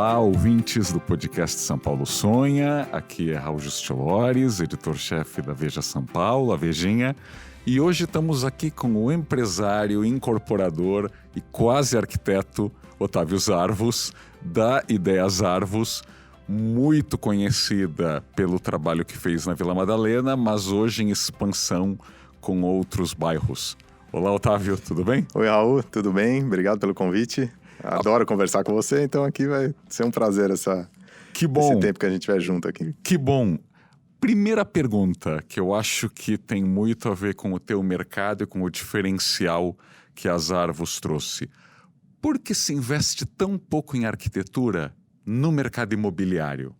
Olá, ouvintes do podcast São Paulo Sonha. Aqui é Raul Justilores, editor-chefe da Veja São Paulo, a Vejinha. E hoje estamos aqui com o empresário, incorporador e quase arquiteto Otávio Zarvos, da Ideias Zarvos, muito conhecida pelo trabalho que fez na Vila Madalena, mas hoje em expansão com outros bairros. Olá, Otávio, tudo bem? Oi, Raul, tudo bem? Obrigado pelo convite. Adoro conversar com você, então aqui vai ser um prazer esse tempo que a gente vai junto aqui. Que bom! Primeira pergunta, que eu acho que tem muito a ver com o teu mercado e com o diferencial que a Zarvos trouxe. Por que se investe tão pouco em arquitetura no mercado imobiliário?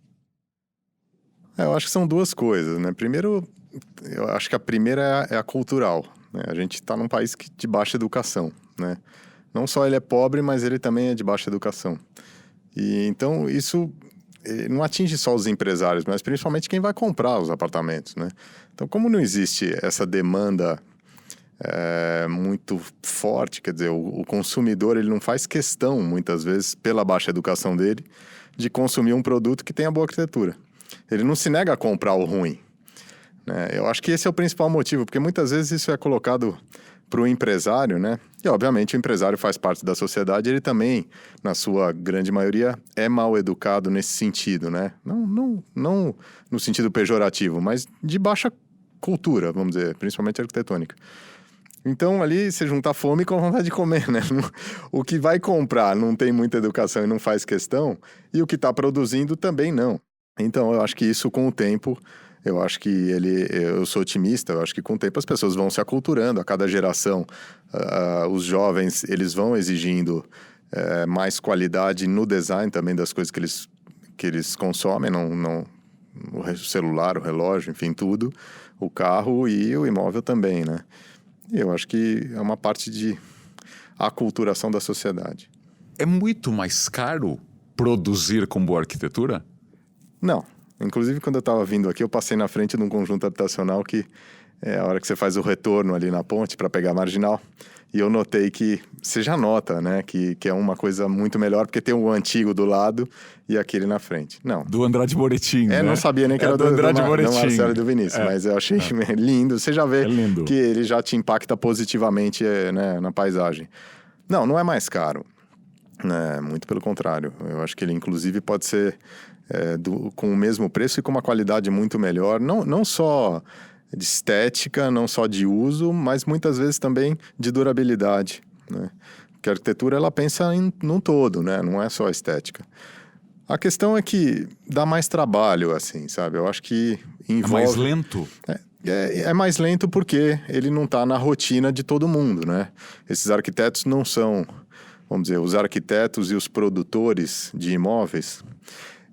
Eu acho que são duas coisas, né? Primeiro, eu acho que a primeira é a cultural, né? A gente está num país de baixa educação, né? Não só ele é pobre, mas ele também é de baixa educação. E então isso não atinge só os empresários, mas principalmente quem vai comprar os apartamentos, né? Então, como não existe essa demanda muito forte, quer dizer, o consumidor ele não faz questão, muitas vezes, pela baixa educação dele, de consumir um produto que tenha boa arquitetura. Ele não se nega a comprar o ruim, né? Eu acho que esse é o principal motivo, porque muitas vezes isso é colocado para o empresário, né? E, obviamente, o empresário faz parte da sociedade, ele também, na sua grande maioria, é mal educado nesse sentido, né? Não no sentido pejorativo, mas de baixa cultura, vamos dizer, principalmente arquitetônica. Então, ali, você junta fome com a vontade de comer, né? O que vai comprar não tem muita educação e não faz questão, e o que está produzindo também não. Então, eu acho que isso, com o tempo, eu sou otimista, eu acho que com o tempo as pessoas vão se aculturando, a cada geração, os jovens, eles vão exigindo mais qualidade no design também das coisas que eles consomem, o celular, o relógio, enfim, tudo, o carro e o imóvel também, né? E eu acho que é uma parte de aculturação da sociedade. É muito mais caro produzir com boa arquitetura? Não. Inclusive, quando eu estava vindo aqui, eu passei na frente de um conjunto habitacional que é a hora que você faz o retorno ali na ponte para pegar a marginal. E eu notei que, você já nota, né, que é uma coisa muito melhor, porque tem o antigo do lado e aquele na frente. Não. Do Andrade Moretim, né? Não sabia nem que era do Andrade Moretim. Não, Marcelo e do Vinícius, mas eu achei lindo. Você já vê que ele já te impacta positivamente, né, na paisagem. Não é mais caro. Muito pelo contrário. Eu acho que ele, inclusive, pode ser com o mesmo preço e com uma qualidade muito melhor. Não só de estética, não só de uso, mas muitas vezes também de durabilidade, né? Porque a arquitetura, ela pensa num todo, né? Não é só estética. A questão é que dá mais trabalho, assim, sabe? Eu acho que envolve... É mais lento? É mais lento porque ele não está na rotina de todo mundo, né? Esses arquitetos não são, vamos dizer, os arquitetos e os produtores de imóveis...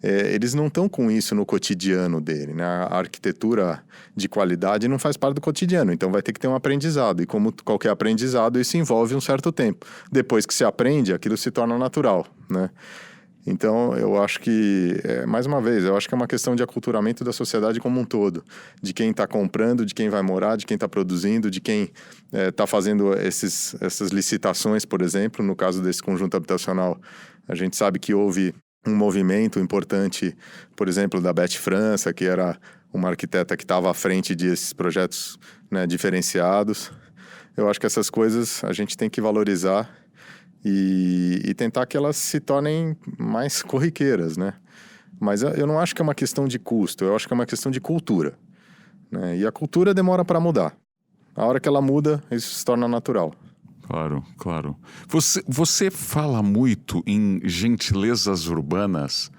eles não estão com isso no cotidiano dele, né? A arquitetura de qualidade não faz parte do cotidiano, então vai ter que ter um aprendizado. E como qualquer aprendizado, isso envolve um certo tempo. Depois que se aprende, aquilo se torna natural, né? Então, eu acho que, mais uma vez, eu acho que é uma questão de aculturamento da sociedade como um todo. De quem está comprando, de quem vai morar, de quem está produzindo, de quem está fazendo essas licitações, por exemplo. No caso desse conjunto habitacional, a gente sabe que houve um movimento importante, por exemplo, da Beth França, que era uma arquiteta que estava à frente desses projetos, né, diferenciados. Eu acho que essas coisas a gente tem que valorizar e tentar que elas se tornem mais corriqueiras, né? Mas eu não acho que é uma questão de custo, eu acho que é uma questão de cultura, né? E a cultura demora para mudar. A hora que ela muda, isso se torna natural. Claro. Você fala muito em gentilezas urbanas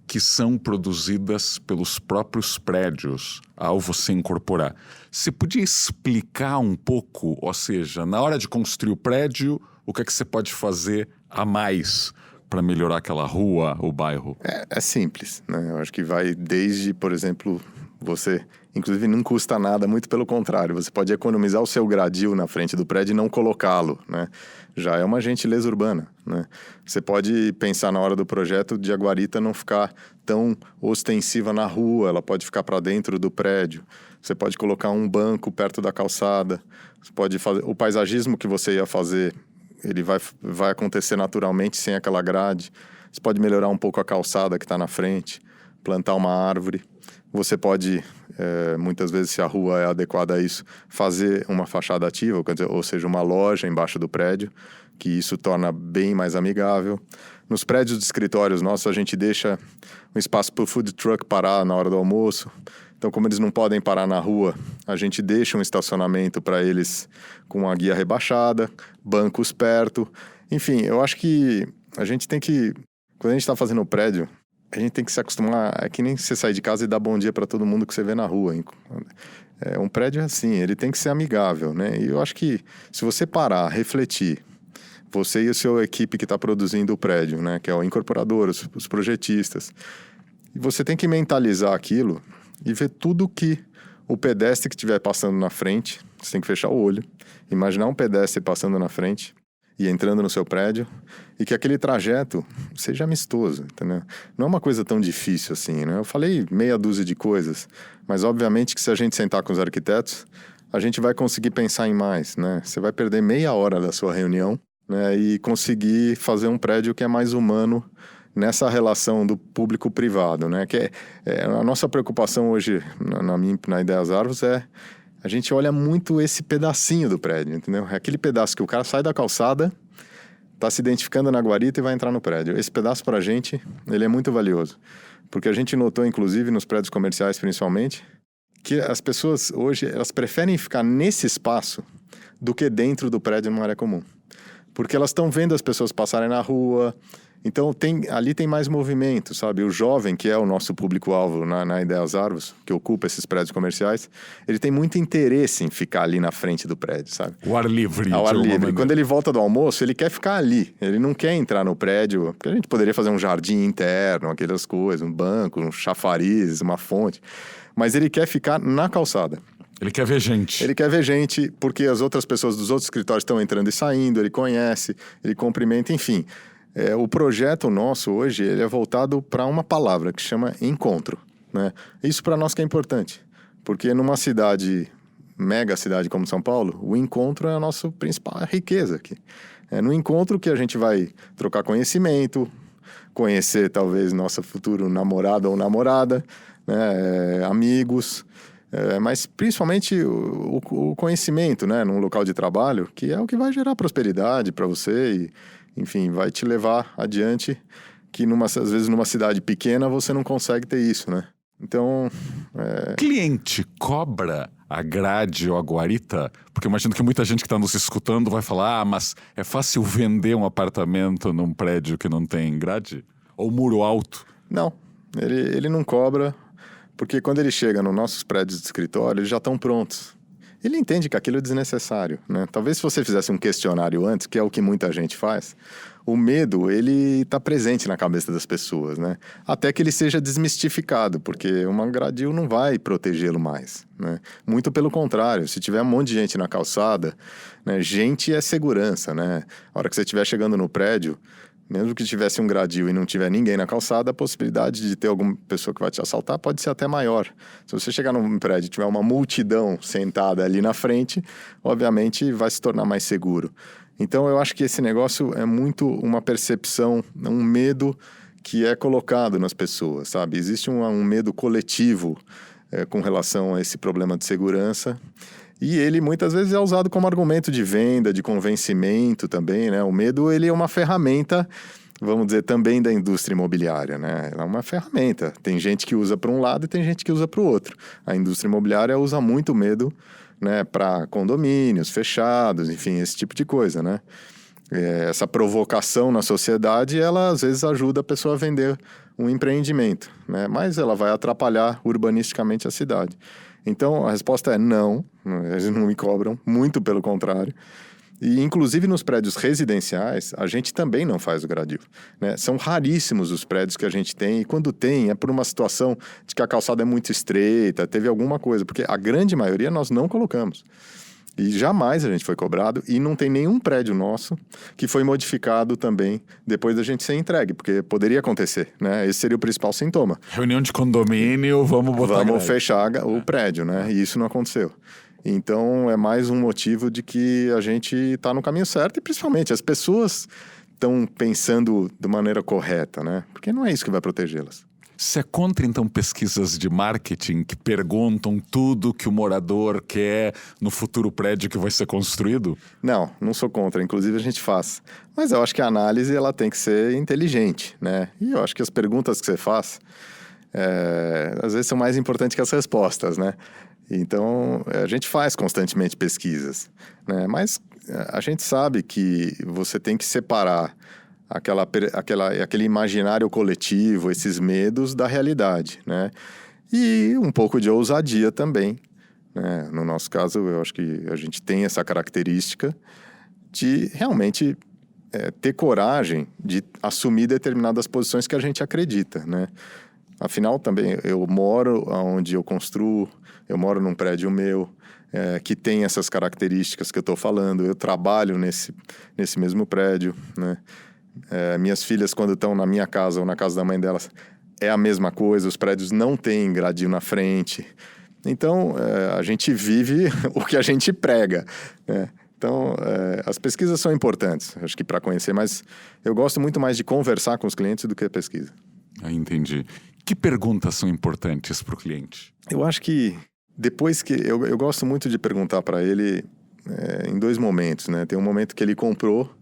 que são produzidas pelos próprios prédios ao você incorporar. Você podia explicar um pouco, ou seja, na hora de construir o prédio, o que é que você pode fazer a mais para melhorar aquela rua, o bairro? É simples, né? Eu acho que vai desde, por exemplo, você... Inclusive, não custa nada, muito pelo contrário. Você pode economizar o seu gradil na frente do prédio e não colocá-lo, né? Já é uma gentileza urbana, né? Você pode pensar na hora do projeto de a guarita não ficar tão ostensiva na rua, ela pode ficar para dentro do prédio. Você pode colocar um banco perto da calçada. Você pode fazer... O paisagismo que você ia fazer, ele vai acontecer naturalmente sem aquela grade. Você pode melhorar um pouco a calçada que está na frente, plantar uma árvore. Você pode, muitas vezes, se a rua é adequada a isso, fazer uma fachada ativa, quer dizer, ou seja, uma loja embaixo do prédio, que isso torna bem mais amigável. Nos prédios de escritórios nossos, a gente deixa um espaço para o food truck parar na hora do almoço. Então, como eles não podem parar na rua, a gente deixa um estacionamento para eles com a guia rebaixada, bancos perto. Enfim, eu acho que a gente tem que... Quando a gente está fazendo o prédio, a gente tem que se acostumar... É que nem você sair de casa e dar bom dia para todo mundo que você vê na rua. Um prédio é assim, ele tem que ser amigável, né? E eu acho que se você parar, refletir, você e a sua equipe que está produzindo o prédio, né? Que é o incorporador, os projetistas, e você tem que mentalizar aquilo e ver tudo que o pedestre que estiver passando na frente, você tem que fechar o olho, imaginar um pedestre passando na frente e entrando no seu prédio, e que aquele trajeto seja amistoso, entendeu? Não é uma coisa tão difícil assim, né? Eu falei meia dúzia de coisas, mas obviamente que se a gente sentar com os arquitetos, a gente vai conseguir pensar em mais, né? Você vai perder meia hora da sua reunião, né? E conseguir fazer um prédio que é mais humano nessa relação do público-privado, né? Que a nossa preocupação hoje, na Ideias Árvores, a gente olha muito esse pedacinho do prédio, entendeu? É aquele pedaço que o cara sai da calçada, está se identificando na guarita e vai entrar no prédio. Esse pedaço, para a gente, ele é muito valioso. Porque a gente notou, inclusive, nos prédios comerciais, principalmente, que as pessoas hoje, elas preferem ficar nesse espaço do que dentro do prédio numa área comum. Porque elas estão vendo as pessoas passarem na rua. Então, ali tem mais movimento, sabe? O jovem, que é o nosso público-alvo na Ideias Árvores, que ocupa esses prédios comerciais, ele tem muito interesse em ficar ali na frente do prédio, sabe? O ar livre. Ao ar livre. Quando ele volta do almoço, ele quer ficar ali. Ele não quer entrar no prédio, porque a gente poderia fazer um jardim interno, aquelas coisas, um banco, um chafariz, uma fonte. Mas ele quer ficar na calçada. Ele quer ver gente. Ele quer ver gente, porque as outras pessoas dos outros escritórios estão entrando e saindo, ele conhece, ele cumprimenta, enfim. O projeto nosso hoje, ele é voltado para uma palavra que chama encontro, né? Isso para nós que é importante, porque numa mega cidade como São Paulo, o encontro é a nossa principal riqueza aqui. É no encontro que a gente vai trocar conhecimento, conhecer talvez nosso futuro namorado ou namorada, né? Amigos, mas principalmente o conhecimento, né? Num local de trabalho, que é o que vai gerar prosperidade para você e, enfim, vai te levar adiante, que às vezes numa cidade pequena você não consegue ter isso, né? Então... Cliente cobra a grade ou a guarita? Porque eu imagino que muita gente que está nos escutando vai falar, mas é fácil vender um apartamento num prédio que não tem grade? Ou muro alto? Não, ele não cobra, porque quando ele chega nos nossos prédios de escritório, eles já estão prontos. Ele entende que aquilo é desnecessário, né? Talvez se você fizesse um questionário antes, que é o que muita gente faz, o medo, ele está presente na cabeça das pessoas, né? Até que ele seja desmistificado, porque uma gradil não vai protegê-lo mais, né? Muito pelo contrário, se tiver um monte de gente na calçada, né? Gente é segurança, né? A hora que você estiver chegando no prédio, mesmo que tivesse um gradil e não tiver ninguém na calçada, a possibilidade de ter alguma pessoa que vai te assaltar pode ser até maior. Se você chegar num prédio e tiver uma multidão sentada ali na frente, obviamente vai se tornar mais seguro. Então eu acho que esse negócio é muito uma percepção, um medo que é colocado nas pessoas, sabe? Existe um medo coletivo com relação a esse problema de segurança. E ele muitas vezes é usado como argumento de venda, de convencimento também, né? O medo, ele é uma ferramenta, vamos dizer, também da indústria imobiliária, né? Ela é uma ferramenta. Tem gente que usa para um lado e tem gente que usa para o outro. A indústria imobiliária usa muito medo, né? Para condomínios fechados, enfim, esse tipo de coisa, né? Essa provocação na sociedade, ela às vezes ajuda a pessoa a vender um empreendimento, né? Mas ela vai atrapalhar urbanisticamente a cidade. Então, a resposta é não, eles não me cobram, muito pelo contrário. E, inclusive, nos prédios residenciais, a gente também não faz o gradil, né? São raríssimos os prédios que a gente tem, e quando tem, é por uma situação de que a calçada é muito estreita, teve alguma coisa, porque a grande maioria nós não colocamos. E jamais a gente foi cobrado, e não tem nenhum prédio nosso que foi modificado também depois da gente ser entregue, porque poderia acontecer, né? Esse seria o principal sintoma. Reunião de condomínio, vamos fechar o prédio, né? E isso não aconteceu. Então, é mais um motivo de que a gente está no caminho certo, e principalmente as pessoas estão pensando de maneira correta, né? Porque não é isso que vai protegê-las. Você é contra, então, pesquisas de marketing que perguntam tudo que o morador quer no futuro prédio que vai ser construído? Não sou contra. Inclusive, a gente faz. Mas eu acho que a análise ela tem que ser inteligente, né? E eu acho que as perguntas que você faz, às vezes, são mais importantes que as respostas, né? Então, a gente faz constantemente pesquisas, né? Mas a gente sabe que você tem que separar aquele imaginário coletivo, esses medos da realidade, né? E um pouco de ousadia também, né? No nosso caso, eu acho que a gente tem essa característica de realmente ter coragem de assumir determinadas posições que a gente acredita, né? Afinal, também, eu moro onde eu construo, eu moro num prédio meu, que tem essas características que eu estou falando, eu trabalho nesse mesmo prédio, né? Minhas filhas, quando estão na minha casa ou na casa da mãe delas, é a mesma coisa, os prédios não têm gradil na frente. Então, a gente vive o que a gente prega, né? Então, as pesquisas são importantes, acho que para conhecer, mas eu gosto muito mais de conversar com os clientes do que a pesquisa. Entendi. Que perguntas são importantes para o cliente? Eu acho que depois que... Eu gosto muito de perguntar para ele em 2 momentos, né? Tem um momento que ele comprou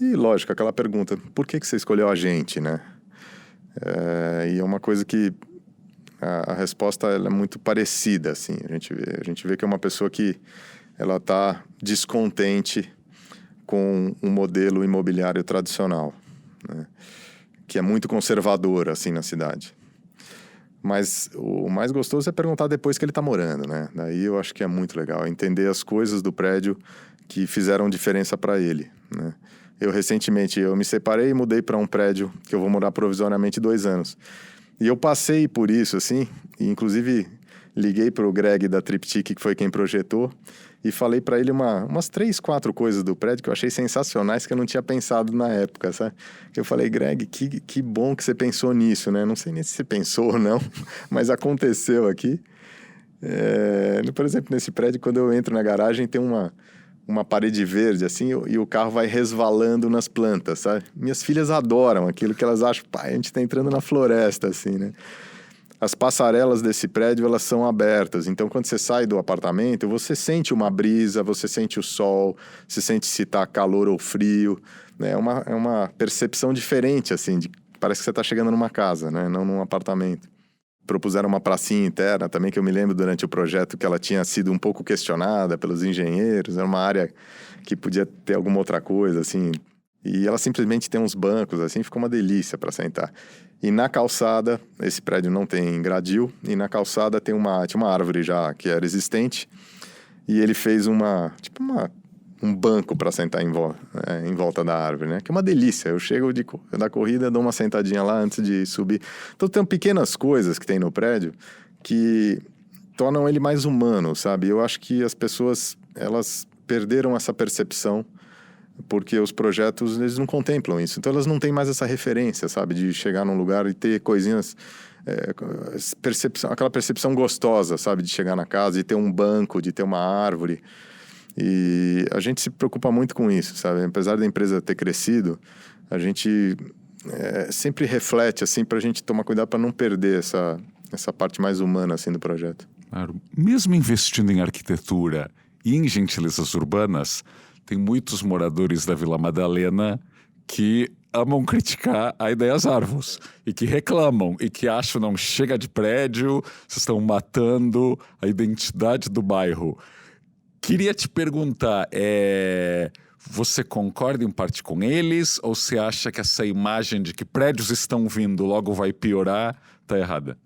e, lógico, aquela pergunta, por que você escolheu a gente, né? E é uma coisa que a resposta ela é muito parecida, assim. A gente vê que é uma pessoa que ela está descontente com um modelo imobiliário tradicional, né? Que é muito conservador, assim, na cidade. Mas o mais gostoso é perguntar depois que ele está morando, né? Daí eu acho que é muito legal entender as coisas do prédio que fizeram diferença para ele, né? Recentemente, eu me separei e mudei para um prédio que eu vou morar provisoriamente 2 anos. E eu passei por isso, assim, e inclusive liguei para o Greg da Triptych, que foi quem projetou, e falei para ele umas 3, 4 coisas do prédio que eu achei sensacionais que eu não tinha pensado na época, sabe? Eu falei, Greg, que bom que você pensou nisso, né? Não sei nem se você pensou ou não, mas aconteceu aqui. Por exemplo, nesse prédio, quando eu entro na garagem, tem uma parede verde, assim, e o carro vai resvalando nas plantas, sabe? Minhas filhas adoram aquilo que elas acham, pai, a gente tá entrando na floresta, assim, né? As passarelas desse prédio, elas são abertas, então quando você sai do apartamento, você sente uma brisa, você sente o sol, você sente se tá calor ou frio, né? É uma percepção diferente, assim, parece que você tá chegando numa casa, né? Não num apartamento. Propuseram uma pracinha interna também, que eu me lembro durante o projeto que ela tinha sido um pouco questionada pelos engenheiros, era uma área que podia ter alguma outra coisa, assim, e ela simplesmente tem uns bancos, assim, ficou uma delícia para sentar. E na calçada, esse prédio não tem gradil, e na calçada tinha uma árvore já que era existente, e ele fez um banco para sentar em volta da árvore, né? Que é uma delícia. Eu chego da corrida, dou uma sentadinha lá antes de subir. Então, tem pequenas coisas que tem no prédio que tornam ele mais humano, sabe? Eu acho que as pessoas, elas perderam essa percepção porque os projetos, eles não contemplam isso. Então, elas não têm mais essa referência, sabe? De chegar num lugar e ter coisinhas... aquela percepção gostosa, sabe? De chegar na casa e ter um banco, de ter uma árvore... E a gente se preocupa muito com isso, sabe? Apesar da empresa ter crescido, a gente sempre reflete, assim, para a gente tomar cuidado para não perder essa parte mais humana, assim, do projeto. Claro. Mesmo investindo em arquitetura e em gentilezas urbanas, tem muitos moradores da Vila Madalena que amam criticar a Ideias Arvos e que reclamam e que acham, não, chega de prédio, vocês estão matando a identidade do bairro. Queria te perguntar, você concorda em parte com eles ou você acha que essa imagem de que prédios estão vindo, logo vai piorar, está errada?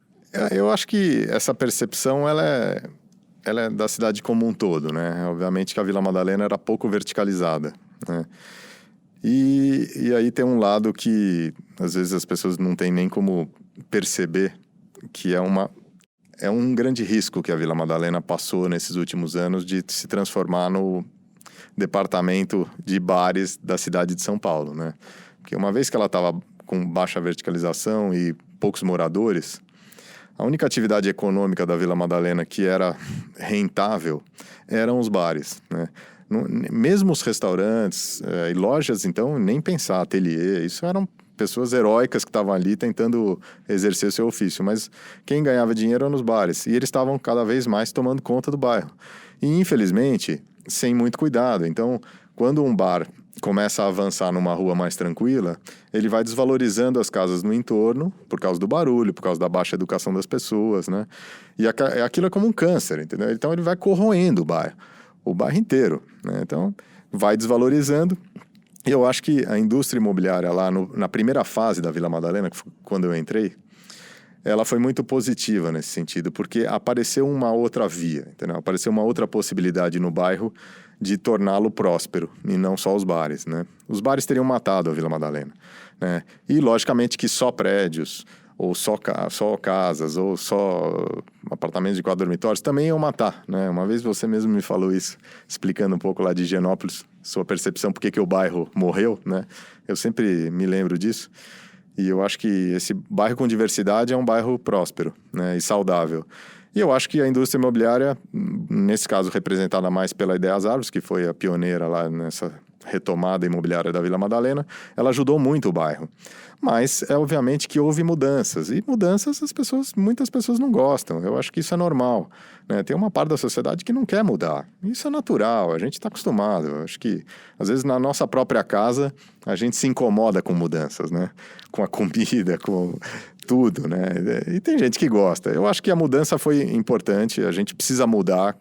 Eu acho que essa percepção, ela é da cidade como um todo, né? Obviamente que a Vila Madalena era pouco verticalizada, né? E aí tem um lado que, às vezes, as pessoas não têm nem como perceber, que é um grande risco que a Vila Madalena passou nesses últimos anos de se transformar no departamento de bares da cidade de São Paulo, né? Porque uma vez que ela estava com baixa verticalização e poucos moradores, a única atividade econômica da Vila Madalena que era rentável eram os bares, né? Mesmo os restaurantes e lojas, então, nem pensar, ateliê, isso eram pessoas heróicas que estavam ali tentando exercer seu ofício, mas quem ganhava dinheiro eram nos bares, e eles estavam cada vez mais tomando conta do bairro. E, infelizmente, sem muito cuidado. Então, quando um bar começa a avançar numa rua mais tranquila, ele vai desvalorizando as casas no entorno por causa do barulho, por causa da baixa educação das pessoas, né? E aquilo é como um câncer, entendeu? Então, ele vai corroendo o bairro inteiro, né? Então, vai desvalorizando. E eu acho que a indústria imobiliária lá na primeira fase da Vila Madalena, que foi quando eu entrei, ela foi muito positiva nesse sentido, porque apareceu uma outra via, entendeu? Apareceu uma outra possibilidade no bairro de torná-lo próspero, e não só os bares, né? Os bares teriam matado a Vila Madalena, né? E, logicamente, que só prédios, ou só casas, ou só apartamentos de 4 dormitórios, também iam matar, né? Uma vez você mesmo me falou isso, explicando um pouco lá de Higienópolis, sua percepção, por que o bairro morreu, né? Eu sempre me lembro disso. E eu acho que esse bairro com diversidade é um bairro próspero, né, e saudável. E eu acho que a indústria imobiliária, nesse caso representada mais pela Ideias Árvores, que foi a pioneira lá nessa retomada imobiliária da Vila Madalena, ela ajudou muito o bairro. Mas é obviamente que houve mudanças. E mudanças muitas pessoas não gostam. Eu acho que isso é normal, né? Tem uma parte da sociedade que não quer mudar. Isso é natural, a gente está acostumado. Eu acho que, às vezes, na nossa própria casa, a gente se incomoda com mudanças, né? Com a comida, com tudo, né? E tem gente que gosta. Eu acho que a mudança foi importante. A gente precisa mudar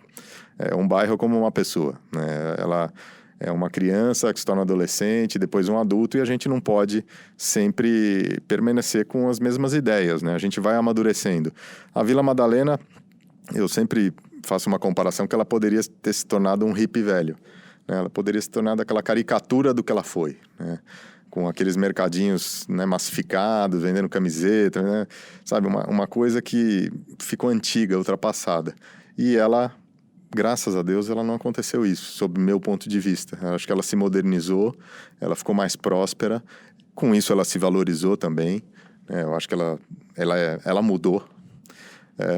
um bairro como uma pessoa, né? Ela é uma criança que se torna adolescente, depois um adulto, e a gente não pode sempre permanecer com as mesmas ideias, né? A gente vai amadurecendo. A Vila Madalena, eu sempre faço uma comparação que ela poderia ter se tornado um hippie velho, né? Ela poderia se tornar aquela caricatura do que ela foi, né? Com aqueles mercadinhos, né, massificados, vendendo camiseta, né? Sabe, uma coisa que ficou antiga, ultrapassada. E ela, graças a Deus, ela não aconteceu isso, sob meu ponto de vista. Eu acho que ela se modernizou, ela ficou mais próspera, com isso ela se valorizou também, né? Eu acho que ela mudou,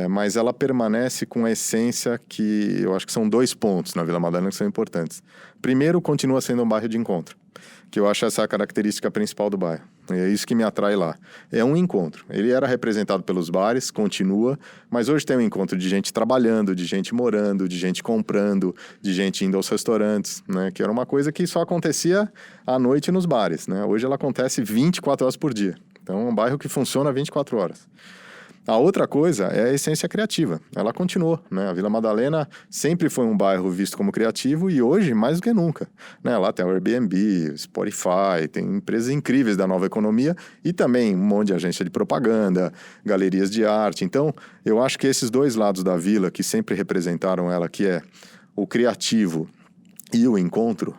mas ela permanece com a essência que eu acho que são 2 pontos na Vila Madalena que são importantes. Primeiro, continua sendo um bairro de encontro, que eu acho essa a característica principal do bairro. É isso que me atrai lá. É um encontro. Ele era representado pelos bares, continua, mas hoje tem um encontro de gente trabalhando, de gente morando, de gente comprando, de gente indo aos restaurantes, né? Que era uma coisa que só acontecia à noite nos bares, né? Hoje ela acontece 24 horas por dia. Então é um bairro que funciona 24 horas. A outra coisa é a essência criativa. Ela continuou, né? A Vila Madalena sempre foi um bairro visto como criativo e hoje mais do que nunca, né? Lá tem o Airbnb, o Spotify, tem empresas incríveis da nova economia e também um monte de agência de propaganda, galerias de arte. Então, eu acho que esses 2 lados da vila que sempre representaram ela, que é o criativo e o encontro,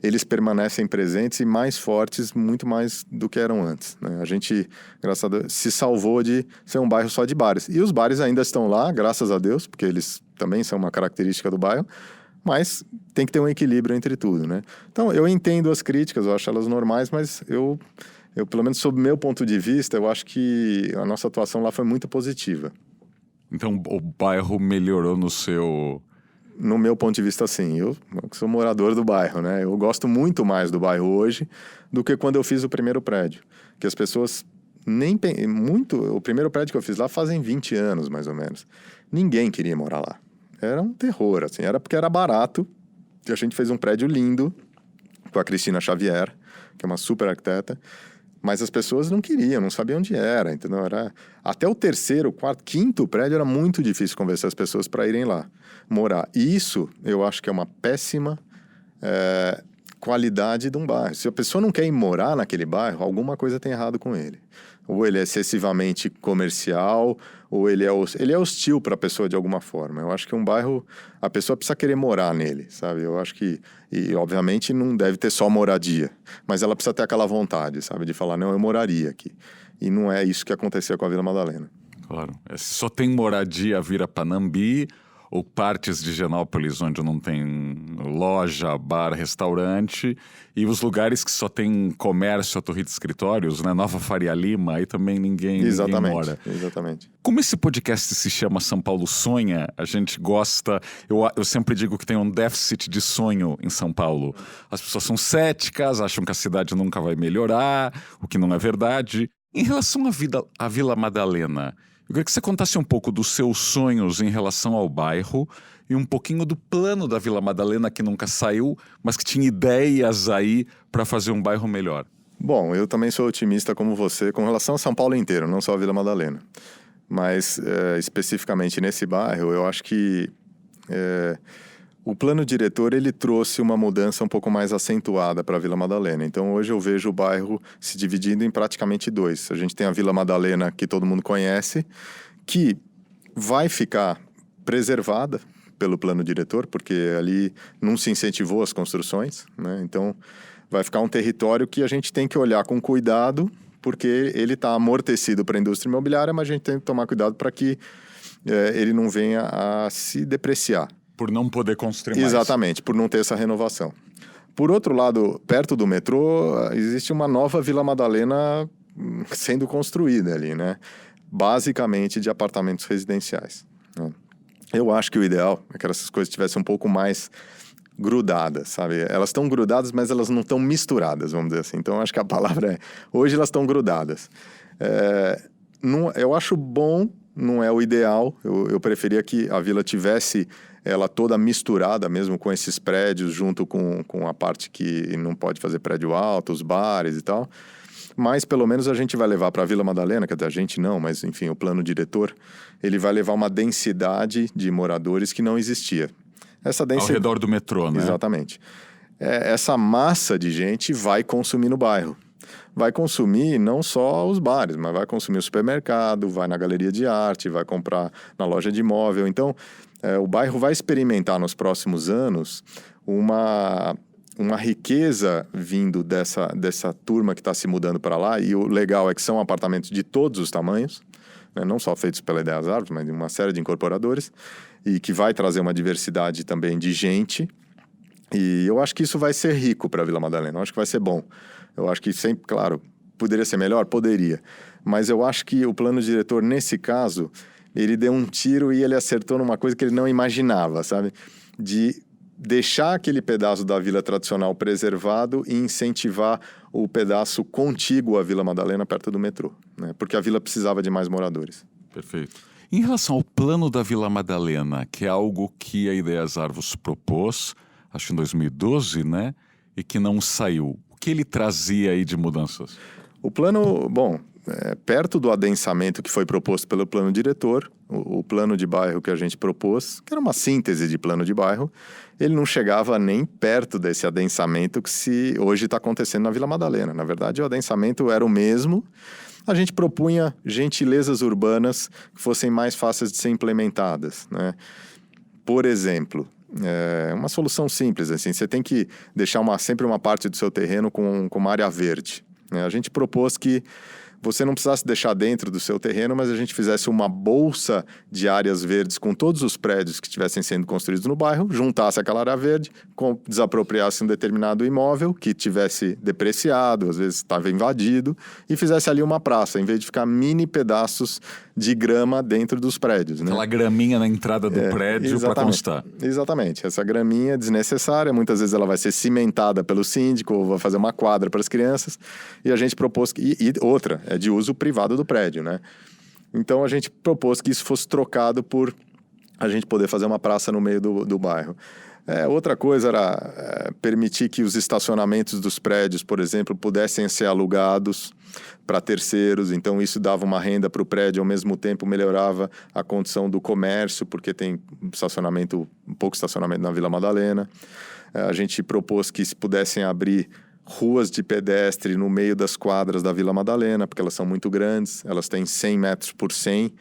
eles permanecem presentes e mais fortes, muito mais do que eram antes, né? A gente, graças a Deus, se salvou de ser um bairro só de bares. E os bares ainda estão lá, graças a Deus, porque eles também são uma característica do bairro, mas tem que ter um equilíbrio entre tudo, né? Então, eu entendo as críticas, eu acho elas normais, mas eu pelo menos sob meu ponto de vista, eu acho que a nossa atuação lá foi muito positiva. Então, o bairro melhorou No meu ponto de vista, sim. Eu sou morador do bairro, né? Eu gosto muito mais do bairro hoje do que quando eu fiz o primeiro prédio. Que as pessoas o primeiro prédio que eu fiz lá fazem 20 anos, mais ou menos. Ninguém queria morar lá. Era um terror, assim. Era porque era barato. E a gente fez um prédio lindo com a Cristina Xavier, que é uma super arquiteta. Mas as pessoas não queriam, não sabiam onde era, entendeu? Até o 3º, 4º, 5º prédio era muito difícil convencer as pessoas para irem lá morar. E isso, eu acho que é uma péssima qualidade de um bairro. Se a pessoa não quer ir morar naquele bairro, alguma coisa tem errado com ele. Ou ele é excessivamente comercial, ou ele é hostil para a pessoa de alguma forma. Eu acho que um bairro, a pessoa precisa querer morar nele, sabe? Eu acho que, e obviamente não deve ter só moradia, mas ela precisa ter aquela vontade, sabe? De falar, não, eu moraria aqui. E não é isso que acontecia com a Vila Madalena. Claro. Se só tem moradia, vira Panambi, ou partes de Higienópolis onde não tem loja, bar, restaurante, e os lugares que só tem comércio, a torre de escritórios, né? Nova Faria Lima, aí também ninguém mora. Exatamente. Como esse podcast se chama São Paulo Sonha, a gente gosta... Eu sempre digo que tem um déficit de sonho em São Paulo. As pessoas são céticas, acham que a cidade nunca vai melhorar, o que não é verdade. Em relação à Vila Madalena, eu queria que você contasse um pouco dos seus sonhos em relação ao bairro e um pouquinho do plano da Vila Madalena que nunca saiu, mas que tinha ideias aí para fazer um bairro melhor. Bom, eu também sou otimista como você com relação a São Paulo inteiro, não só a Vila Madalena. Mas, especificamente nesse bairro, eu acho que o plano diretor ele trouxe uma mudança um pouco mais acentuada para a Vila Madalena. Então, hoje eu vejo o bairro se dividindo em praticamente dois. A gente tem a Vila Madalena, que todo mundo conhece, que vai ficar preservada pelo plano diretor, porque ali não se incentivou as construções, né? Então, vai ficar um território que a gente tem que olhar com cuidado, porque ele está amortecido para a indústria imobiliária, mas a gente tem que tomar cuidado para que ele não venha a se depreciar. Por não poder construir mais. Exatamente, por não ter essa renovação. Por outro lado, perto do metrô, existe uma nova Vila Madalena sendo construída ali, né? Basicamente de apartamentos residenciais, né? Eu acho que o ideal é que essas coisas estivessem um pouco mais grudadas, sabe? Elas estão grudadas, mas elas não estão misturadas, vamos dizer assim. Então, eu acho que a palavra é... Hoje elas estão grudadas. Eu acho bom, não é o ideal. Eu preferia que a vila tivesse ela toda misturada, mesmo com esses prédios, junto com a parte que não pode fazer prédio alto, os bares e tal. Mas, pelo menos, a gente vai levar para a Vila Madalena, que a gente não, mas, enfim, o plano diretor, ele vai levar uma densidade de moradores que não existia. Essa densidade... Ao redor do metrô, né? Exatamente. Essa massa de gente vai consumir no bairro. Vai consumir não só os bares, mas vai consumir o supermercado, vai na galeria de arte, vai comprar na loja de imóvel. Então, o bairro vai experimentar nos próximos anos uma riqueza vindo dessa turma que está se mudando para lá. E o legal é que são apartamentos de todos os tamanhos, né? Não só feitos pela Ideias Árvores, mas de uma série de incorporadores, e que vai trazer uma diversidade também de gente. E eu acho que isso vai ser rico para a Vila Madalena, eu acho que vai ser bom. Eu acho que sempre, claro, poderia ser melhor? Poderia. Mas eu acho que o plano diretor, nesse caso, ele deu um tiro e ele acertou numa coisa que ele não imaginava, sabe? De deixar aquele pedaço da vila tradicional preservado e incentivar o pedaço contíguo à Vila Madalena, perto do metrô, né? Porque a vila precisava de mais moradores. Perfeito. Em relação ao plano da Vila Madalena, que é algo que a Ideias Árvores propôs, acho que em 2012, né? E que não saiu. O que ele trazia aí de mudanças? O plano, bom, perto do adensamento que foi proposto pelo plano diretor, o plano de bairro que a gente propôs, que era uma síntese de plano de bairro, ele não chegava nem perto desse adensamento que hoje está acontecendo na Vila Madalena. Na verdade, o adensamento era o mesmo. A gente propunha gentilezas urbanas que fossem mais fáceis de ser implementadas, né? Por exemplo, uma solução simples, assim, você tem que deixar sempre uma parte do seu terreno com uma área verde, né? A gente propôs que você não precisasse deixar dentro do seu terreno, mas a gente fizesse uma bolsa de áreas verdes com todos os prédios que estivessem sendo construídos no bairro, juntasse aquela área verde, desapropriasse um determinado imóvel que tivesse depreciado, às vezes estava invadido, e fizesse ali uma praça, em vez de ficar mini pedaços de grama dentro dos prédios, né? Aquela graminha na entrada do prédio para constar. Exatamente. Essa graminha é desnecessária, muitas vezes ela vai ser cimentada pelo síndico, ou vai fazer uma quadra para as crianças, e a gente propôs e outra, é de uso privado do prédio, né? Então a gente propôs que isso fosse trocado por a gente poder fazer uma praça no meio do bairro. Outra coisa era permitir que os estacionamentos dos prédios, por exemplo, pudessem ser alugados para terceiros. Então isso dava uma renda para o prédio, ao mesmo tempo melhorava a condição do comércio, porque tem pouco estacionamento na Vila Madalena. A gente propôs que se pudessem abrir ruas de pedestre no meio das quadras da Vila Madalena, porque elas são muito grandes, elas têm 100 metros por 100,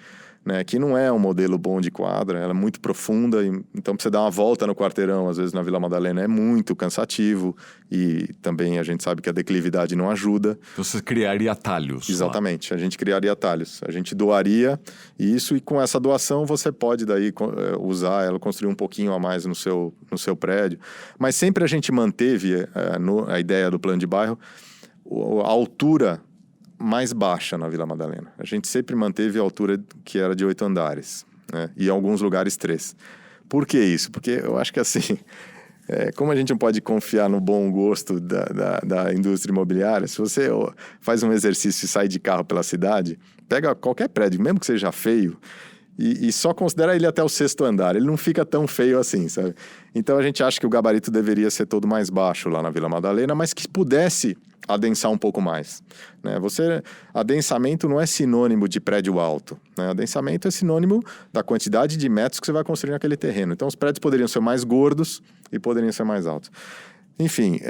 né, que não é um modelo bom de quadra, ela é muito profunda, então pra você dar uma volta no quarteirão, às vezes na Vila Madalena, é muito cansativo, e também a gente sabe que a declividade não ajuda. Então você criaria atalhos. Exatamente, a gente criaria atalhos, a gente doaria isso, e com essa doação você pode daí usar ela, construir um pouquinho a mais no seu prédio, mas sempre a gente manteve a ideia do plano de bairro, a altura mais baixa na Vila Madalena. A gente sempre manteve a altura que era de 8 andares, né? E em alguns lugares 3. Por que isso? Porque eu acho que assim, como a gente não pode confiar no bom gosto da indústria imobiliária, se você faz um exercício e sai de carro pela cidade, pega qualquer prédio, mesmo que seja feio, e só considera ele até o 6º andar. Ele não fica tão feio assim, sabe? Então a gente acha que o gabarito deveria ser todo mais baixo lá na Vila Madalena, mas que pudesse adensar um pouco mais, né? Adensamento não é sinônimo de prédio alto, né? Adensamento é sinônimo da quantidade de metros que você vai construir naquele terreno. Então os prédios poderiam ser mais gordos e poderiam ser mais altos. Enfim,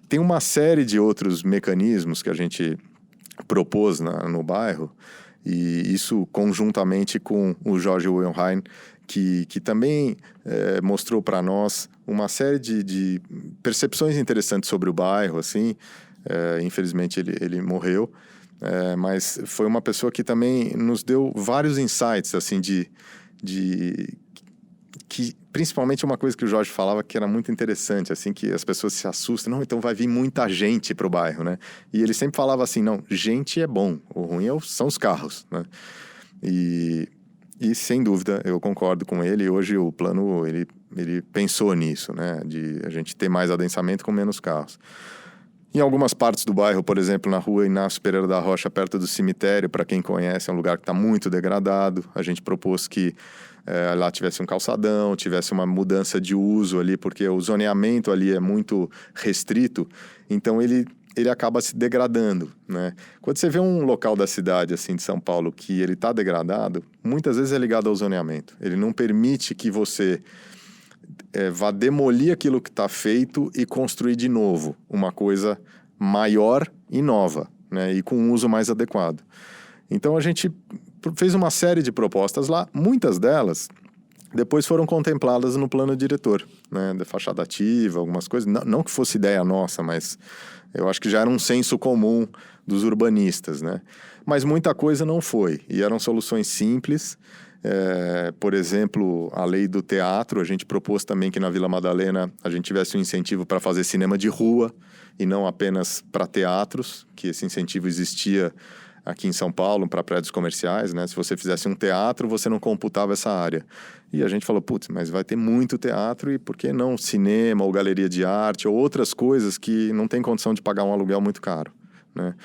tem uma série de outros mecanismos que a gente propôs no bairro, e isso conjuntamente com o Jorge Wilhelm, que também mostrou para nós uma série de percepções interessantes sobre o bairro, assim. Infelizmente ele morreu, mas foi uma pessoa que também nos deu vários insights, assim, que principalmente uma coisa que o Jorge falava que era muito interessante, assim, que as pessoas se assustam, não, então vai vir muita gente pro bairro, né? E ele sempre falava assim, não, gente é bom, o ruim são os carros, né? E sem dúvida, eu concordo com ele, e hoje o plano, ele pensou nisso, né? De a gente ter mais adensamento com menos carros. Em algumas partes do bairro, por exemplo, na rua Inácio Pereira da Rocha, perto do cemitério, para quem conhece, é um lugar que está muito degradado. A gente propôs que lá tivesse um calçadão, tivesse uma mudança de uso ali, porque o zoneamento ali é muito restrito, então ele acaba se degradando, né? Quando você vê um local da cidade, assim, de São Paulo, que ele está degradado, muitas vezes é ligado ao zoneamento. Ele não permite que você vá demolir aquilo que está feito e construir de novo uma coisa maior e nova, né? E com um uso mais adequado. Então a gente fez uma série de propostas lá, muitas delas depois foram contempladas no plano diretor, né? De fachada ativa, algumas coisas, não que fosse ideia nossa, mas eu acho que já era um senso comum dos urbanistas, né? Mas muita coisa não foi, e eram soluções simples. Por exemplo, a lei do teatro, a gente propôs também que na Vila Madalena a gente tivesse um incentivo para fazer cinema de rua e não apenas para teatros, que esse incentivo existia aqui em São Paulo para prédios comerciais, né? Se você fizesse um teatro, você não computava essa área. E a gente falou, putz, mas vai ter muito teatro, e por que não cinema ou galeria de arte ou outras coisas que não tem condição de pagar um aluguel muito caro, né?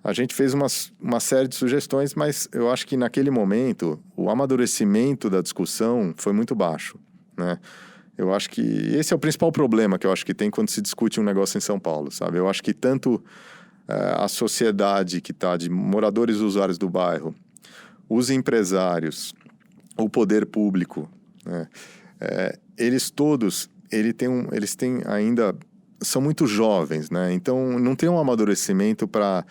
A gente fez uma série de sugestões, mas eu acho que naquele momento o amadurecimento da discussão foi muito baixo, né? Eu acho que esse é o principal problema que eu acho que tem quando se discute um negócio em São Paulo, sabe? Eu acho que tanto a sociedade que está de moradores e usuários do bairro, os empresários, o poder público, né? Eles todos, eles têm ainda, são muito jovens, né? Então não tem um amadurecimento para,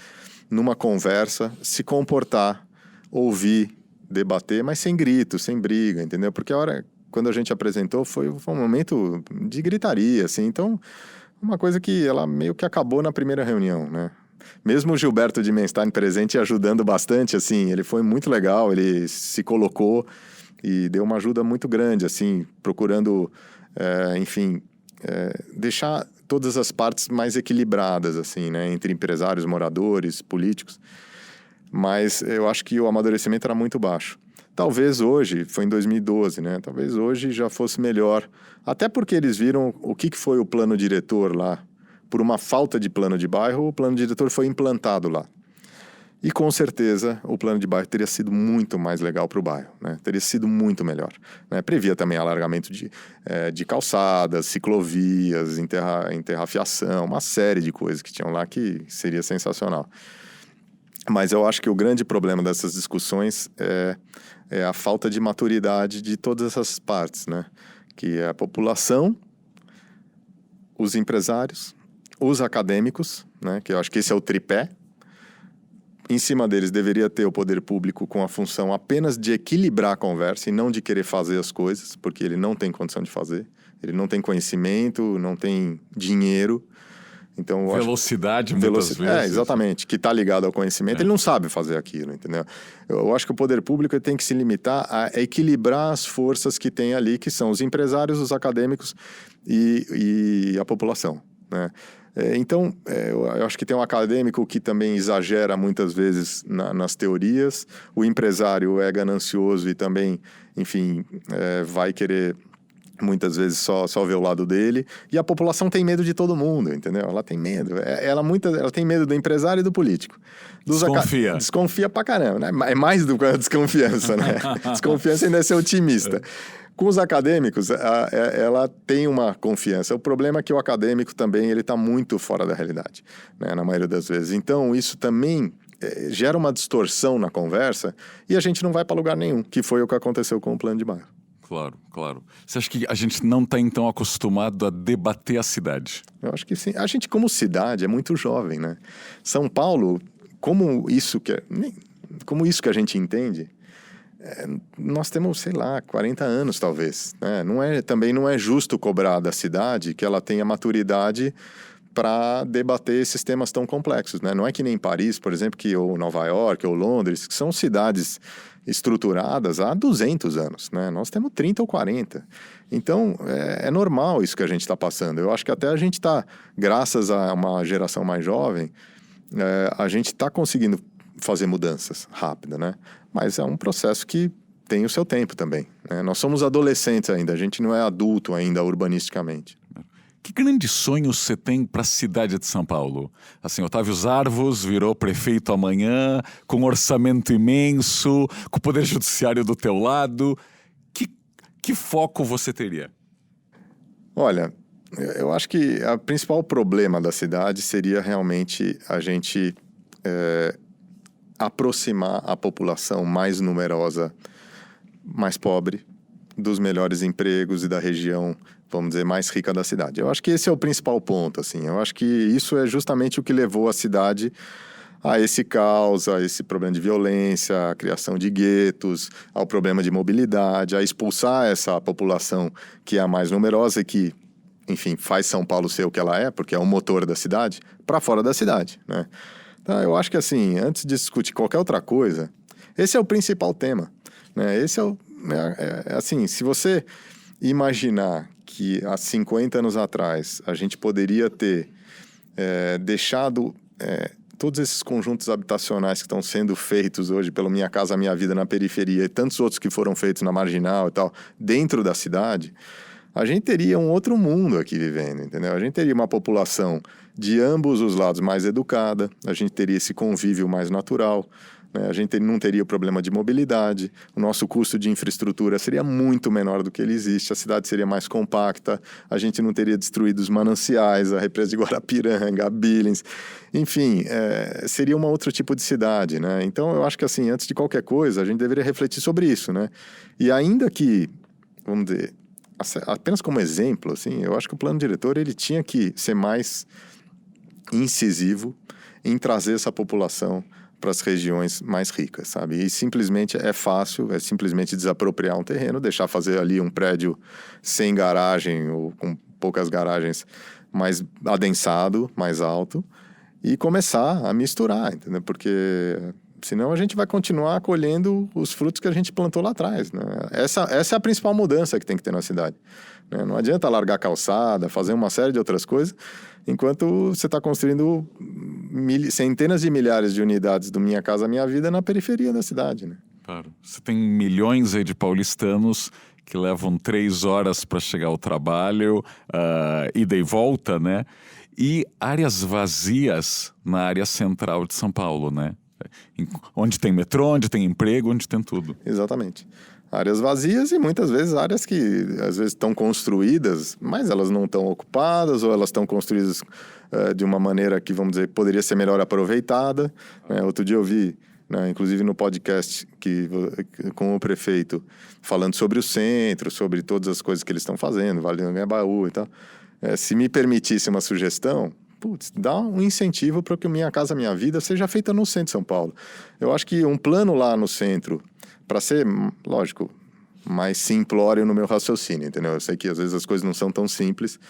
numa conversa, se comportar, ouvir, debater, mas sem grito, sem briga, entendeu? Porque quando a gente apresentou, foi um momento de gritaria, assim. Então, uma coisa que ela meio que acabou na primeira reunião, né? Mesmo o Gilberto de Menstein presente e ajudando bastante, assim, ele foi muito legal, ele se colocou e deu uma ajuda muito grande, assim, procurando, enfim, deixar todas as partes mais equilibradas, assim, né? Entre empresários, moradores, políticos. Mas eu acho que o amadurecimento era muito baixo. Talvez hoje, foi em 2012, né? Talvez hoje já fosse melhor. Até porque eles viram o que foi o plano diretor lá. Por uma falta de plano de bairro, o plano diretor foi implantado lá. E com certeza o plano de bairro teria sido muito mais legal para o bairro, né? Teria sido muito melhor, né? Previa também alargamento de calçadas, ciclovias, enterrafiação, uma série de coisas que tinham lá que seria sensacional. Mas eu acho que o grande problema dessas discussões é a falta de maturidade de todas essas partes, né? Que é a população, os empresários, os acadêmicos, né? Que eu acho que esse é o tripé. em cima deles deveria ter o poder público com a função apenas de equilibrar a conversa e não de querer fazer as coisas, porque ele não tem condição de fazer. Ele não tem conhecimento, não tem dinheiro. Então, velocidade, muitas vezes. Exatamente. Que está ligado ao conhecimento, ele não sabe fazer aquilo, entendeu? Eu acho que o poder público tem que se limitar a equilibrar as forças que tem ali, que são os empresários, os acadêmicos e a população, né? Então, eu acho que tem um acadêmico que também exagera muitas vezes nas teorias, o empresário é ganancioso e também, enfim, vai querer muitas vezes só ver o lado dele, e a população tem medo de todo mundo, entendeu? Ela tem medo, ela tem medo do empresário e do político. Desconfia pra caramba, né? É mais do que a desconfiança, né? Desconfiança ainda é ser otimista. Com os acadêmicos, ela tem uma confiança. O problema é que o acadêmico também ele está muito fora da realidade, né? Na maioria das vezes. Então, isso também gera uma distorção na conversa e a gente não vai para lugar nenhum, que foi o que aconteceu com o plano de bairro. Claro, claro. Você acha que a gente não está, então, acostumado a debater a cidade? Eu acho que sim. A gente, como cidade, é muito jovem, né? São Paulo, como isso que a gente entende... nós temos, sei lá, 40 anos talvez, né? Também não é justo cobrar da cidade que ela tenha maturidade para debater esses temas tão complexos, né? Não é que nem Paris, por exemplo, ou Nova York, ou Londres, que são cidades estruturadas há 200 anos, né? Nós temos 30 ou 40. Então, é normal isso que a gente está passando. Eu acho que até a gente está, graças a uma geração mais jovem, a gente está conseguindo fazer mudanças rápidas, né? Mas é um processo que tem o seu tempo também, né? Nós somos adolescentes ainda, a gente não é adulto ainda urbanisticamente. Que grandes sonhos você tem para a cidade de São Paulo? Assim, Otávio Zarvos virou prefeito amanhã, com um orçamento imenso, com o poder judiciário do teu lado. Que foco você teria? Olha, eu acho que o principal problema da cidade seria realmente a gente aproximar a população mais numerosa, mais pobre, dos melhores empregos e da região, vamos dizer, mais rica da cidade. Eu acho que esse é o principal ponto, assim. Eu acho que isso é justamente o que levou a cidade a esse caos, a esse problema de violência, a criação de guetos, ao problema de mobilidade, a expulsar essa população que é a mais numerosa e que, enfim, faz São Paulo ser o que ela é, porque é o motor da cidade, para fora da cidade, né? Então, eu acho que, assim, antes de discutir qualquer outra coisa, esse é o principal tema, né? Assim, se você imaginar que há 50 anos atrás a gente poderia ter deixado todos esses conjuntos habitacionais que estão sendo feitos hoje pelo Minha Casa Minha Vida na periferia e tantos outros que foram feitos na Marginal e tal, dentro da cidade, a gente teria um outro mundo aqui vivendo, entendeu? A gente teria uma população de ambos os lados mais educada, a gente teria esse convívio mais natural, né? A gente não teria o problema de mobilidade, o nosso custo de infraestrutura seria muito menor do que ele existe, a cidade seria mais compacta, a gente não teria destruído os mananciais, a represa de Guarapiranga, a Billings, enfim, seria um outro tipo de cidade, né? Então, eu acho que, assim, antes de qualquer coisa, a gente deveria refletir sobre isso, né? E ainda que, vamos dizer, apenas como exemplo, assim, eu acho que o plano diretor ele tinha que ser mais incisivo em trazer essa população para as regiões mais ricas, sabe? E simplesmente é fácil, é simplesmente desapropriar um terreno, deixar fazer ali um prédio sem garagem ou com poucas garagens, mais adensado, mais alto, e começar a misturar, entendeu? Porque senão a gente vai continuar colhendo os frutos que a gente plantou lá atrás, né? Essa é a principal mudança que tem que ter na cidade, né? Não adianta largar calçada, fazer uma série de outras coisas, enquanto você está construindo centenas de milhares de unidades do Minha Casa Minha Vida na periferia da cidade, né? Claro. Você tem milhões aí de paulistanos que levam 3 horas para chegar ao trabalho, ida e volta, né? E áreas vazias na área central de São Paulo, né? Onde tem metrô, onde tem emprego, onde tem tudo. Exatamente. Áreas vazias e muitas vezes áreas que às vezes estão construídas, mas elas não estão ocupadas ou elas estão construídas de uma maneira que, vamos dizer, poderia ser melhor aproveitada. Outro dia eu vi, né, inclusive no podcast com o prefeito, falando sobre o centro, sobre todas as coisas que eles estão fazendo, Vale do Anhangabaú e tal. Se me permitisse uma sugestão, putz, dá um incentivo para que Minha Casa Minha Vida seja feita no centro de São Paulo. Eu acho que um plano lá no centro, para ser, lógico, mais simplório no meu raciocínio, entendeu? Eu sei que às vezes as coisas não são tão simples,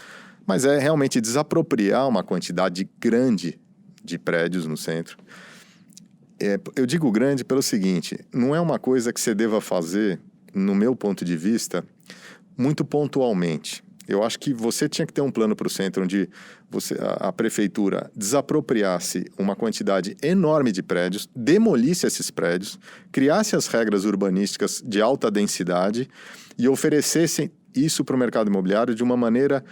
mas é realmente desapropriar uma quantidade grande de prédios no centro. Eu digo grande pelo seguinte, não é uma coisa que você deva fazer, no meu ponto de vista, muito pontualmente. Eu acho que você tinha que ter um plano para o centro onde a prefeitura desapropriasse uma quantidade enorme de prédios, demolisse esses prédios, criasse as regras urbanísticas de alta densidade e oferecesse isso para o mercado imobiliário de uma maneira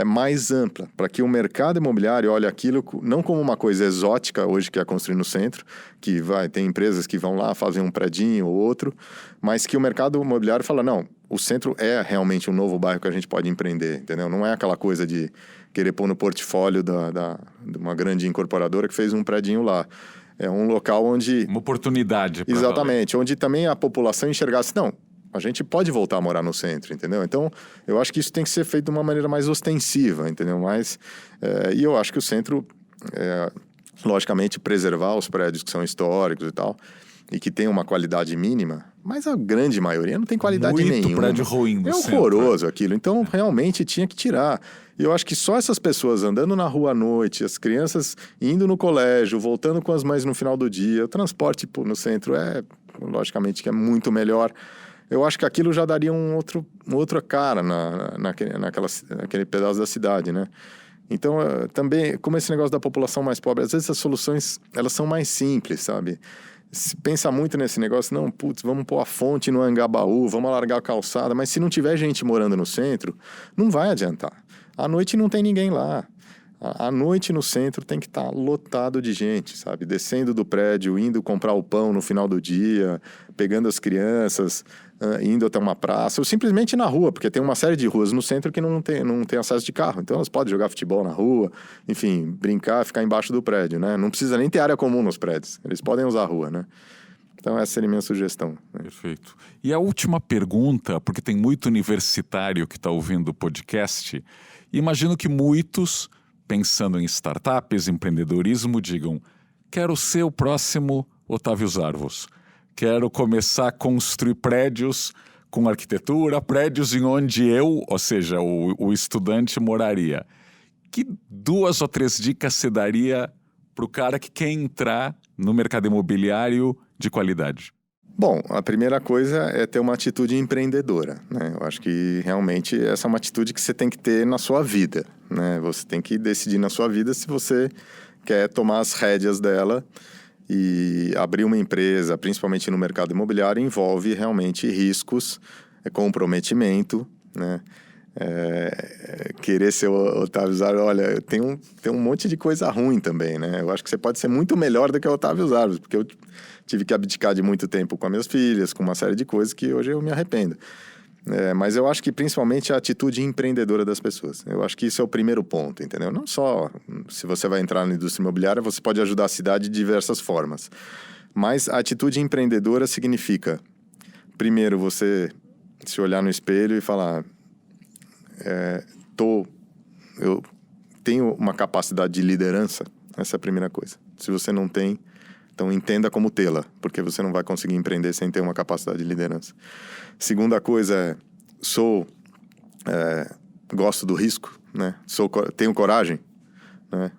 mais ampla, para que o mercado imobiliário olhe aquilo não como uma coisa exótica hoje que é construir no centro, que tem empresas que vão lá, fazem um predinho ou outro, mas que o mercado imobiliário fala, não, o centro é realmente um novo bairro que a gente pode empreender, entendeu? Não é aquela coisa de querer pôr no portfólio de uma grande incorporadora que fez um predinho lá. É um local onde... Uma oportunidade. Exatamente, onde também a população enxergasse, não, a gente pode voltar a morar no centro, entendeu? Então, eu acho que isso tem que ser feito de uma maneira mais ostensiva, entendeu? E eu acho que o centro, logicamente, preservar os prédios que são históricos e tal, e que tem uma qualidade mínima, mas a grande maioria não tem qualidade nenhuma. Muito prédio ruim no centro. É horroroso aquilo. Então, realmente, tinha que tirar. E eu acho que só essas pessoas andando na rua à noite, as crianças indo no colégio, voltando com as mães no final do dia, o transporte no centro logicamente, que é muito melhor. Eu acho que aquilo já daria outra cara naquele pedaço da cidade, né? Então, também, como esse negócio da população mais pobre, às vezes as soluções, elas são mais simples, sabe? Se pensa muito nesse negócio, não, putz, vamos pôr a fonte no Anhangabaú, vamos alargar a calçada, mas se não tiver gente morando no centro, não vai adiantar. À noite não tem ninguém lá. À noite no centro tem que estar lotado de gente, sabe? Descendo do prédio, indo comprar o pão no final do dia, pegando as crianças, indo até uma praça, ou simplesmente na rua, porque tem uma série de ruas no centro que não tem acesso de carro. Então elas podem jogar futebol na rua, enfim, brincar, ficar embaixo do prédio, né? Não precisa nem ter área comum nos prédios, eles podem usar a rua, né? Então essa seria a minha sugestão. Né? Perfeito. E a última pergunta, porque tem muito universitário que está ouvindo o podcast, imagino que muitos, pensando em startups, empreendedorismo, digam, quero ser o próximo Otávio Zarvos. Quero começar a construir prédios com arquitetura, prédios em onde eu, ou seja, o estudante moraria. Que 2 ou 3 dicas você daria para o cara que quer entrar no mercado imobiliário de qualidade? Bom, a primeira coisa é ter uma atitude empreendedora, né? Eu acho que realmente essa é uma atitude que você tem que ter na sua vida, né? Você tem que decidir na sua vida se você quer tomar as rédeas dela. E abrir uma empresa, principalmente no mercado imobiliário, envolve realmente riscos, comprometimento, né? Querer ser o Otávio Zarvos, olha, tem um monte de coisa ruim também, né? Eu acho que você pode ser muito melhor do que o Otávio Zarvos, porque eu tive que abdicar de muito tempo com as minhas filhas, com uma série de coisas que hoje eu me arrependo. Mas eu acho que principalmente a atitude empreendedora das pessoas. Eu acho que isso é o primeiro ponto, entendeu? Não só se você vai entrar na indústria imobiliária, você pode ajudar a cidade de diversas formas. Mas a atitude empreendedora significa, primeiro, você se olhar no espelho e falar, eu tenho uma capacidade de liderança. Essa é a primeira coisa. Se você não tem, então entenda como tê-la, porque você não vai conseguir empreender sem ter uma capacidade de liderança. Segunda coisa gosto do risco, né? Tenho coragem, né?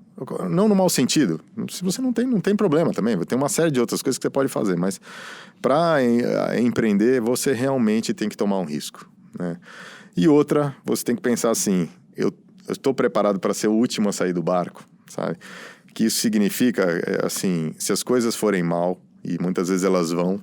Não no mau sentido. Se você não tem problema também. Tem uma série de outras coisas que você pode fazer, mas para empreender, você realmente tem que tomar um risco, né? E outra, você tem que pensar assim, eu estou preparado para ser o último a sair do barco, sabe? Que isso significa, assim, se as coisas forem mal, e muitas vezes elas vão,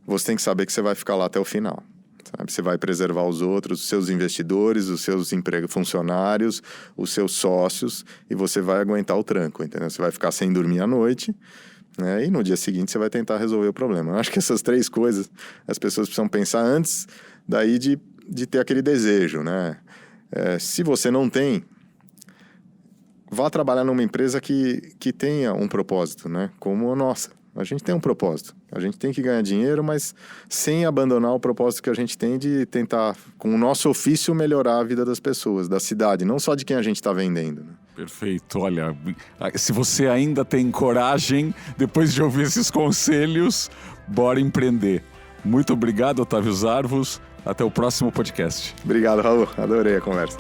você tem que saber que você vai ficar lá até o final, sabe? Você vai preservar os outros, os seus investidores, os seus funcionários, os seus sócios, e você vai aguentar o tranco, entendeu? Você vai ficar sem dormir à noite, né? E no dia seguinte você vai tentar resolver o problema. Eu acho que essas 3 coisas as pessoas precisam pensar antes daí de ter aquele desejo, né? Se você não tem, vá trabalhar numa empresa que tenha um propósito, né? Como a nossa. A gente tem um propósito. A gente tem que ganhar dinheiro, mas sem abandonar o propósito que a gente tem de tentar, com o nosso ofício, melhorar a vida das pessoas, da cidade, não só de quem a gente está vendendo, né? Perfeito. Olha, se você ainda tem coragem, depois de ouvir esses conselhos, bora empreender. Muito obrigado, Otávio Zarvos. Até o próximo podcast. Obrigado, Raul. Adorei a conversa.